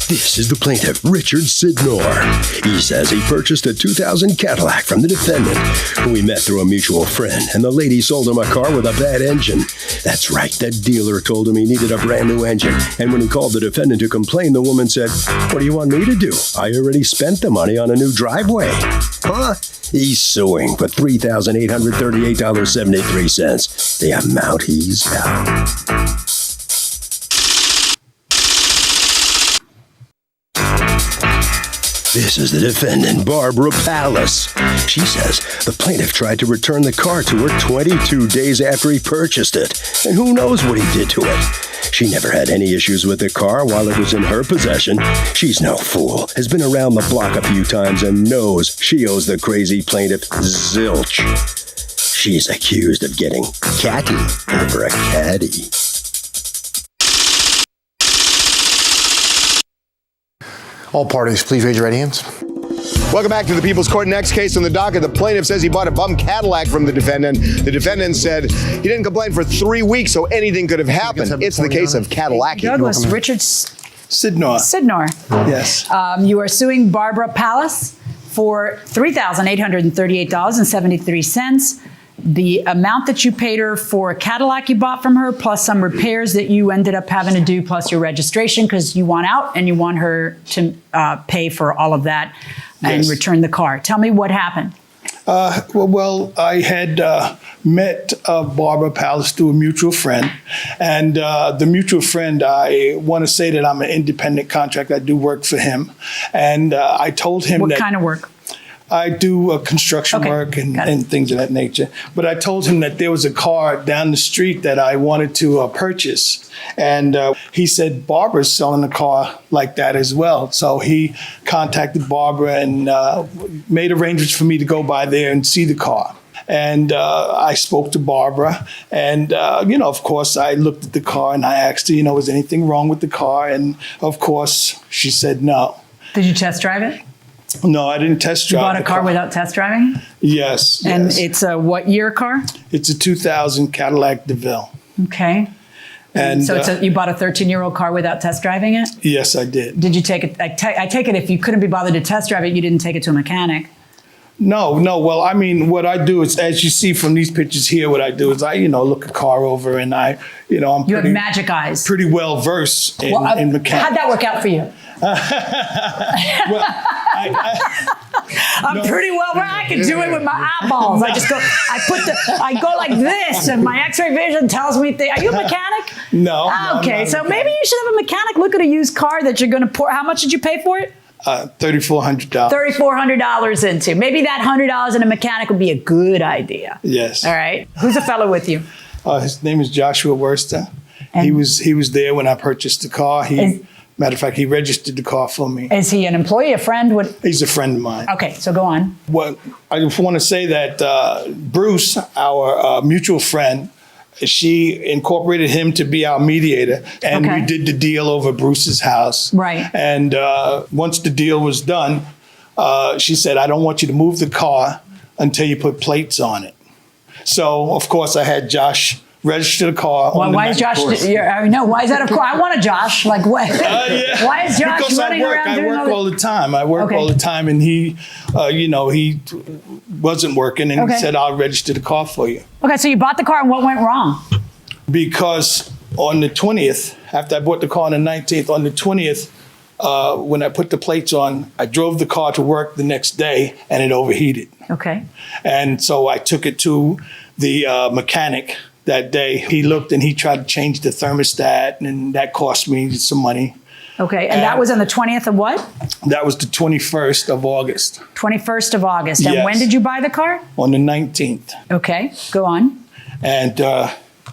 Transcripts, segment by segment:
This is the plaintiff, Richard Sidnor. He says he purchased a 2000 Cadillac from the defendant, who he met through a mutual friend, and the lady sold him a car with a bad engine. That's right, the dealer told him he needed a brand new engine, and when he called the defendant to complain, the woman said, "What do you want me to do? I already spent the money on a new driveway." Huh? He's suing for $3,838.73, the amount he's got. This is the defendant, Barbara Pallas. She says the plaintiff tried to return the car to her 22 days after he purchased it, and who knows what he did to it. She never had any issues with the car while it was in her possession. She's no fool, has been around the block a few times and knows she owes the crazy plaintiff zilch. She's accused of getting catty over a caddy. All parties, please raise your right hands. Welcome back to the People's Court. Next case on the docket. The plaintiff says he bought a bum Cadillac from the defendant. The defendant said he didn't complain for 3 weeks, so anything could have happened. It's the case of Cadillac. Douglas, Richard Sidnor. Yes. You are suing Barbara Pallas for $3,838.73. The amount that you paid her for a Cadillac you bought from her, plus some repairs that you ended up having to do, plus your registration, because you want out and you want her to pay for all of that and return the car. Tell me what happened. Well, I had met Barbara Pallas through a mutual friend. And the mutual friend, I want to say that I'm an independent contractor. I do work for him. And I told him What kind of work? I do construction work and things of that nature. But I told him that there was a car down the street that I wanted to purchase. And he said, Barbara's selling a car like that as well. So he contacted Barbara and made arrangements for me to go by there and see the car. And I spoke to Barbara. And, of course, I looked at the car and I asked her, was anything wrong with the car? And, of course, she said no. Did you test drive it? No, I didn't test drive. You bought a car without test driving it? Yes. And it's a what year car? It's a 2000 Cadillac DeVille. Okay. And so you bought a 13-year-old car without test driving it? Yes, I did. Did you take it? I take it if you couldn't be bothered to test drive it, you didn't take it to a mechanic. No. Well, I mean, what I do is, as you see from these pictures here, what I do is I, look a car over and I'm You have magic eyes. Pretty well versed in mechanics. How'd that work out for you? Well, I'm pretty well, I can do it with my eyeballs. I go like this, and my X-ray vision tells me, are you a mechanic? No. Okay, so maybe you should have a mechanic look at a used car that you're going to pour. How much did you pay for it? $3,400. $3,400 into. Maybe that $100 in a mechanic would be a good idea. Yes. All right. Who's the fellow with you? His name is Joshua Worster. And he was there when I purchased the car. Matter of fact, he registered the car for me. Is he an employee, a friend? He's a friend of mine. Okay, so go on. Well, I just want to say that Bruce, our mutual friend, she incorporated him to be our mediator, and we did the deal over Bruce's house. Right. And once the deal was done, she said, I don't want you to move the car until you put plates on it. So, of course, I had Josh register the car. Why is Josh? Why is that a car? I want a Josh. Like what? Why is Josh because running around? I work all the time. I work all the time, and he wasn't working, and he said, "I'll register the car for you." Okay, so you bought the car, and what went wrong? Because on the 20th, after I bought the car on the 19th, on the 20th, when I put the plates on, I drove the car to work the next day, and it overheated. Okay. And so I took it to the mechanic. That day, he looked and he tried to change the thermostat, and that cost me some money. Okay, and that was on the 20th of what? That was the 21st of August. 21st of August. And Yes. when did you buy the car? On the 19th. Okay, go on. And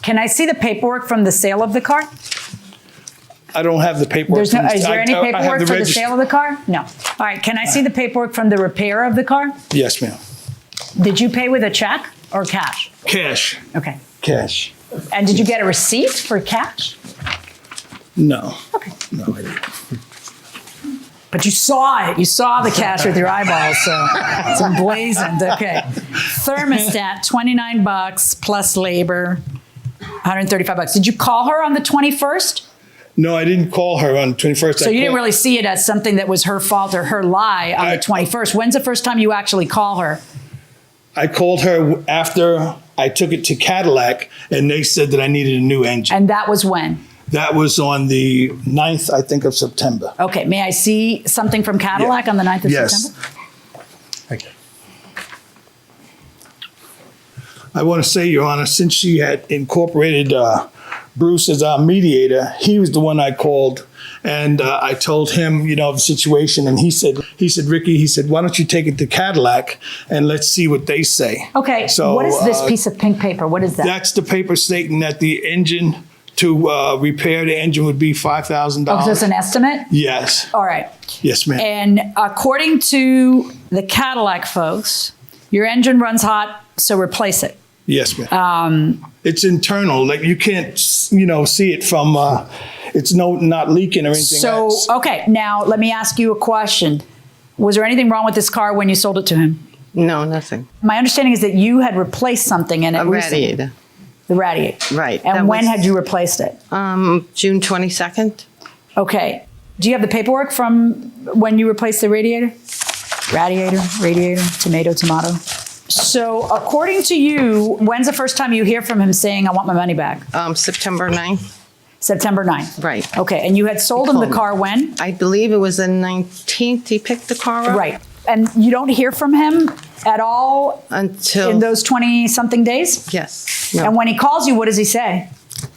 can I see the paperwork from the sale of the car? I don't have the paperwork. Is there any paperwork for the sale of the car? No. All right, can I see the paperwork from the repair of the car? Yes, ma'am. Did you pay with a check or cash? Cash. Okay. Cash. And did you get a receipt for cash? No. Okay. No, I didn't. But you saw it. You saw the cash with your eyeballs, so it's emblazoned. Okay. Thermostat, $29 plus labor, $135. Did you call her on the 21st? No, I didn't call her on the 21st. So you didn't really see it as something that was her fault or her lie on the 21st. When's the first time you actually call her? I called her after I took it to Cadillac, and they said that I needed a new engine. And that was when? That was on the 9th, I think, of September. Okay, may I see something from Cadillac on the 9th of September? Thank you. I want to say, Your Honor, since she had incorporated Bruce as our mediator, he was the one I called, and I told him, the situation, and he said, Ricky, why don't you take it to Cadillac and let's see what they say. Okay, so what is this piece of pink paper? What is that? That's the paper stating that the engine, to repair the engine, would be $5,000. Oh, so it's an estimate? Yes. All right. Yes, ma'am. And according to the Cadillac folks, your engine runs hot, so replace it. Yes, ma'am. It's internal. Like, you can't, see it from, it's not leaking or anything. So, okay, now let me ask you a question. Was there anything wrong with this car when you sold it to him? No, nothing. My understanding is that you had replaced something in it recently. Radiator. The radiator. Right. And when had you replaced it? June 22nd. Okay. Do you have the paperwork from when you replaced the radiator? Radiator, tomato. So according to you, when's the first time you hear from him saying, I want my money back? September 9th. September 9th. Right. Okay. And you had sold him the car when? I believe it was the 19th he picked the car up. Right. And you don't hear from him at all until in those 20-something days? Yes. No. And when he calls you, what does he say?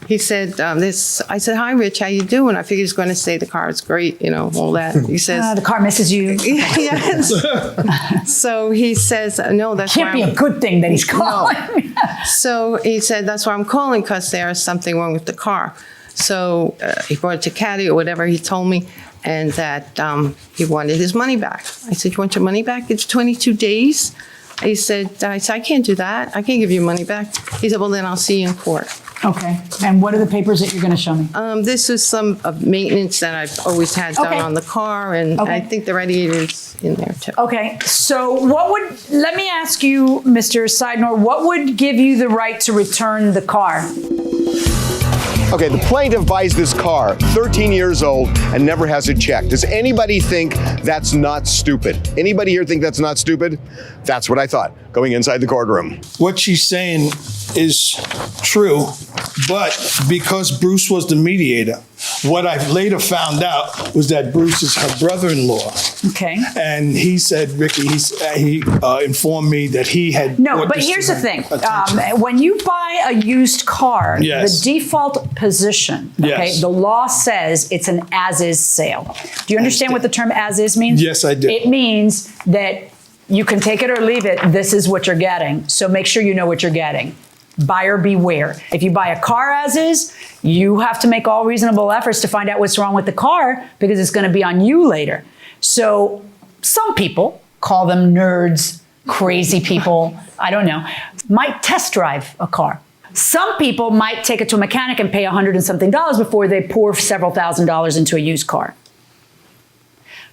He said, I said, hi, Rich, how you doing? I figured he's going to say the car is great, all that. He says, the car misses you. Yes. So he says, no, that's can't be a good thing that he's calling. No. So he said, that's why I'm calling, because there is something wrong with the car. So he brought it to Caddy or whatever he told me, and that he wanted his money back. I said, you want your money back? It's 22 days. I said, I can't do that. I can't give you money back. He said, well, then I'll see you in court. Okay. And what are the papers that you're going to show me? This is some maintenance that I've always had done on the car, and I think the radiator's in there too. Okay. So let me ask you, Mr. Seidnor, what would give you the right to return the car? Okay, the plaintiff buys this car, 13 years old, and never has it checked. Does anybody think that's not stupid? Anybody here think that's not stupid? That's what I thought, going inside the courtroom. What she's saying is true, but because Bruce was the mediator, what I later found out was that Bruce is her brother-in-law. Okay. And he said, Ricky, he informed me that he had. No, but here's the thing. When you buy a used car, the default position, the law says it's an as-is sale. Do you understand what the term as-is means? Yes, I do. It means that you can take it or leave it. This is what you're getting. So make sure you know what you're getting. Buyer beware. If you buy a car as is, you have to make all reasonable efforts to find out what's wrong with the car, because it's going to be on you later. So some people, call them nerds, crazy people, I don't know, might test drive a car. Some people might take it to a mechanic and pay $100 and something before they pour several $1,000s into a used car.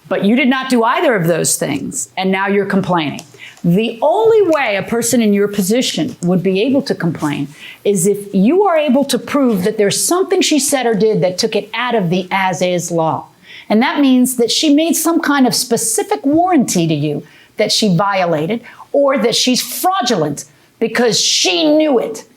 But you did not do either of those things, and now you're complaining. The only way a person in your position would be able to complain is if you are able to prove that there's something she said or did that took it out of the as-is law. And that means that she made some kind of specific warranty to you that she violated, or that she's fraudulent because she knew it.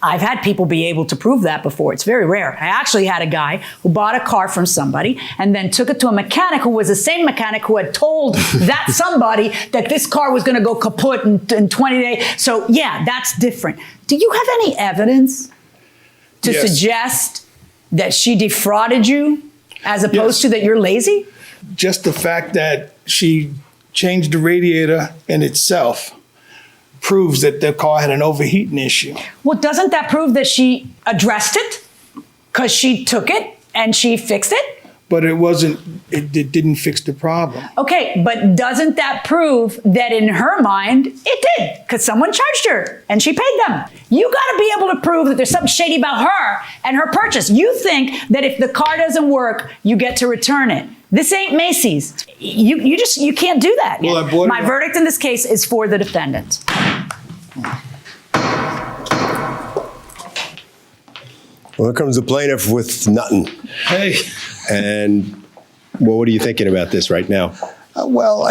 I've had people be able to prove that before. It's very rare. I actually had a guy who bought a car from somebody and then took it to a mechanic who was the same mechanic who had told that somebody that this car was going to go kaput in 20 days. So yeah, that's different. Do you have any evidence to suggest that she defrauded you as opposed to that you're lazy? Just the fact that she changed the radiator in itself proves that the car had an overheating issue. Well, doesn't that prove that she addressed it? Because she took it and she fixed it? But it didn't fix the problem. Okay, but doesn't that prove that in her mind, it did? Because someone charged her and she paid them. You gotta be able to prove that there's something shady about her and her purchase. You think that if the car doesn't work, you get to return it. This ain't Macy's. You can't do that. Well, my verdict in this case is for the defendant. Well, here comes the plaintiff with nothing. Hey. And, well, what are you thinking about this right now? Well,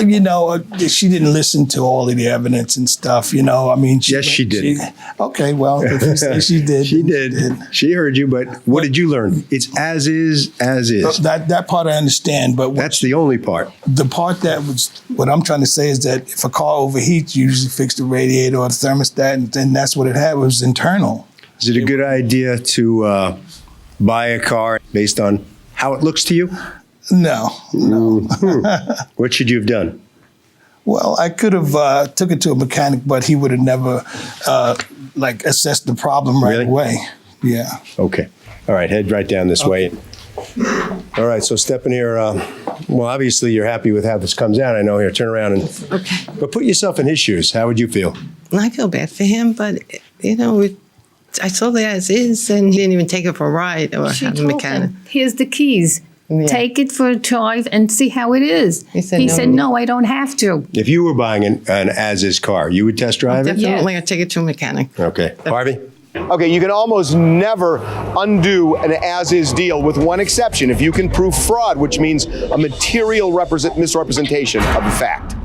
she didn't listen to all of the evidence and stuff, I mean. Yes, she did. Okay, well, if you say she did. She did. She heard you, but what did you learn? It's as is. That part I understand, but that's the only part. The part what I'm trying to say is that if a car overheats, you usually fix the radiator or the thermostat, and then that's what it had, was internal. Is it a good idea to buy a car based on how it looks to you? No. What should you have done? Well, I could have took it to a mechanic, but he would have never assessed the problem right away. Yeah. Okay. All right. Head right down this way. All right. So step in here. Well, obviously you're happy with how this comes out. I know. Here, turn around and. Okay. But put yourself in his shoes. How would you feel? I feel bad for him, but I saw it as is, and he didn't even take it for a ride or have a mechanic. Here's the keys. Yeah. Take it for a drive and see how it is. He said, no, I don't have to. If you were buying an as-is car, you would test drive it? Definitely, I'd take it to a mechanic. Okay. Harvey? Okay, you can almost never undo an as-is deal with one exception. If you can prove fraud, which means a material misrepresentation of the fact.